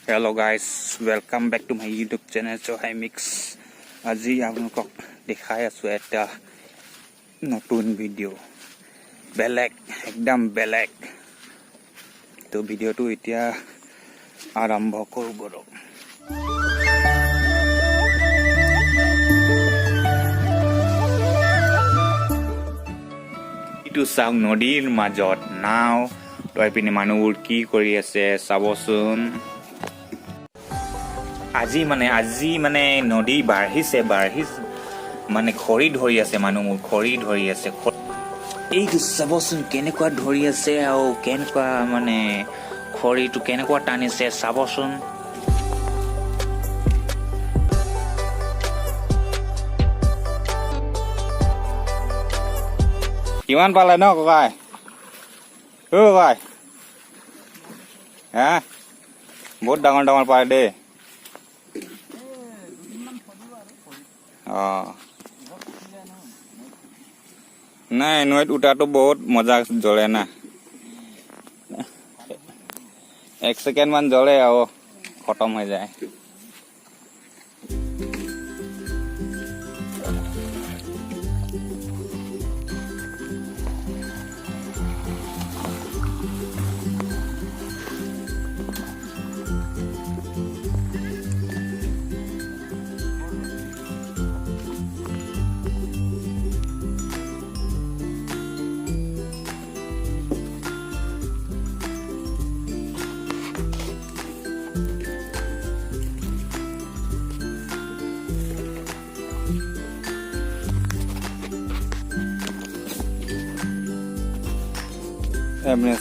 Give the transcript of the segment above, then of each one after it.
Hello guys, welcome back to my YouTube channel. So hi mix. আজি আপোনালোকক দেখাই আছো এটা নতুন ভিডিও বেলেগ একদম বেলেগ তো ভিডিওটো এতিয়া আৰম্ভ কৰো বৰো ইটো চাওক নদীৰ মাজত নাও তই পিনে মানুহবোৰ কি কৰি আছে চাবচোন আজি মানে নদী বাঢ়িছে মানে খৰি ধৰি আছে মানুহবোৰ খৰি ধৰি আছে এইটো চাবচোন কেনেকুৱা ধৰি আছে আৰু কেনেকুৱা মানে খৰিটো কেনেকুৱা টানিছে চাবচোন কিমান পালে ন ককাই ককাই হা বহুত ডাঙৰ ডাঙৰ পালে দেই নাই নৈত উঠাটো বহুত মজা জ্বলে না 1 সেকেন্ড মান জ্বলে আৰু খতম হৈ যায়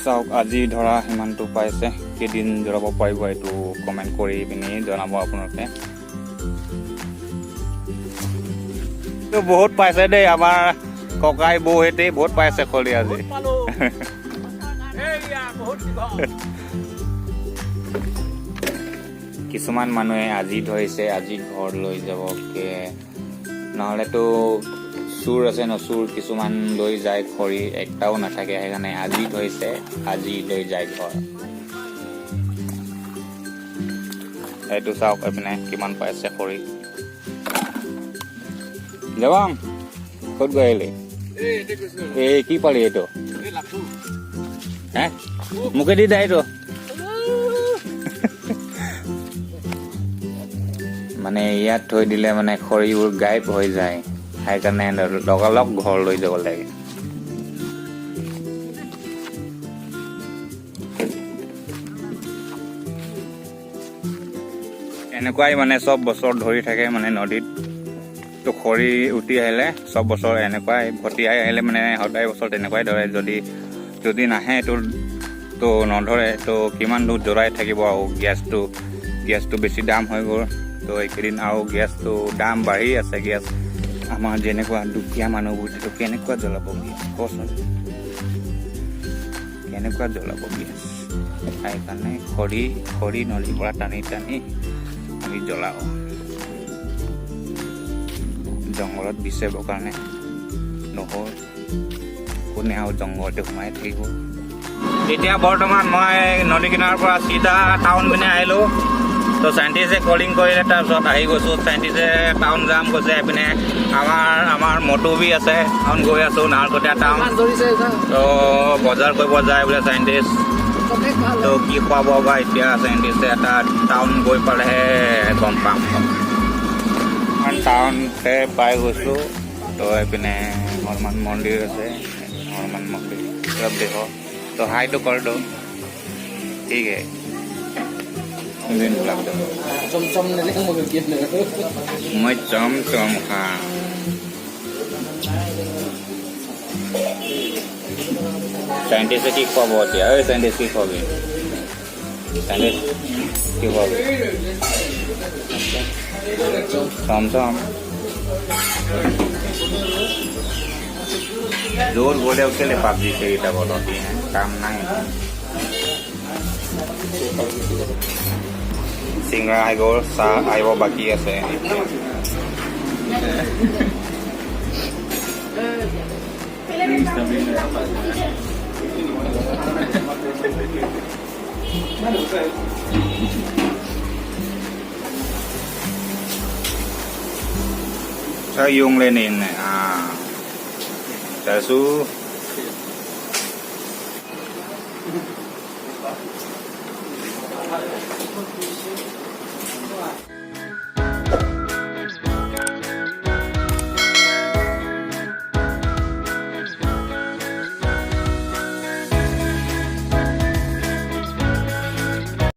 চাওক আজি ধৰা সিমানটো পাইছে কেইদিন জ্বলাব পাৰিব এইটো কমেণ্ট কৰি পিনি জনাব আপোনালোকে বহুত পাইছে দেই আমাৰ ককাই বৌহেঁতে বহুত পাইছে খৰি আজি কিছুমান মানুহে আজি ধৰিছে আজি ঘৰ লৈ যাবকে নহ'লেতো চুৰ আছে ন চুৰ কিছুমান লৈ যায় খৰি একটাও নাথাকে সেইকাৰণে আজি ধৰিছে আজি লৈ যায় ঘৰ এইটো চাওক এইপিনে কিমান পাইছে খৰি যাবাং ক'ত গৈ আহিলি এই কি পালি এইটো হে মোকে দি দে এইটো মানে ইয়াত থৈ দিলে মানে খৰিবোৰ গায়ব হৈ যায় সেইকাৰণে লগালগ ঘৰ লৈ যাব লাগে এনেকুৱাই মানে চব বছৰ ধৰি থাকে মানে নদীত তো খৰি উঠি আহিলে চব বছৰ এনেকুৱাই ভটিয়াই আহিলে মানে সদায় বছৰ তেনেকুৱাই ধৰে যদি নাহে তো নধৰে তো কিমান দূৰ জ্বলাই থাকিব আৰু গেছটো বেছি দাম হৈ গ'ল তো এইকেইদিন আৰু গেছটো দাম বাঢ়ি আছে গেছ আমাৰ যেনেকুৱা দুখীয়া মানুহবোৰ কেনেকুৱা জ্বলাব গেছ কচোন কেনেকুৱা জ্বলাব গেছ সেইকাৰণে খৰি নদীৰ পৰা টানি আমি জ্বলাওঁ জংঘলত বিচাৰিবৰ কাৰণে নহ'ল কোনে আৰু জংঘলতে সোমাই থাকিব এতিয়া বৰ্তমান মই নদী কিনাৰৰ পৰা চিধা টাউন পিনে আহিলোঁ তো চাইণ্টিষ্টে কলিং কৰিলে তাৰপিছত আহি গৈছোঁ চাইণ্টিষ্টে টাউন যাম কৈছে এইপিনে আমাৰ মটুবি আছে টাউন গৈ আছোঁ নাহৰকটীয়া টাউন তো বজাৰ কৰিব যায় বোলে চাইণ্টিষ্ট তো কি খুৱাব বা এতিয়া চাইণ্টিষ্টে এটা টাউন গৈ পালেহে গম পাম টাউনতে পাই গৈছোঁ তো এইপিনে হনুমান মন্দিৰ আছে হনুমান মন্দিৰ চব দেখো তো হাইটো কৰ দো ঠিক है মই চম খাওঁ চাইণ্টিষ্টে কি খুৱাব এতিয়া ঐ চাইণ্টিষ্ট কি খুৱাবি চাইণ্টিষ্ট কি খুৱাবি চম जोर बोले उसके लिए पबजी से ही तब होती है काम नहीं सिंगरा आई गो सा आई वो बाकी है से Sayung lenin nih. Ah. Dasu.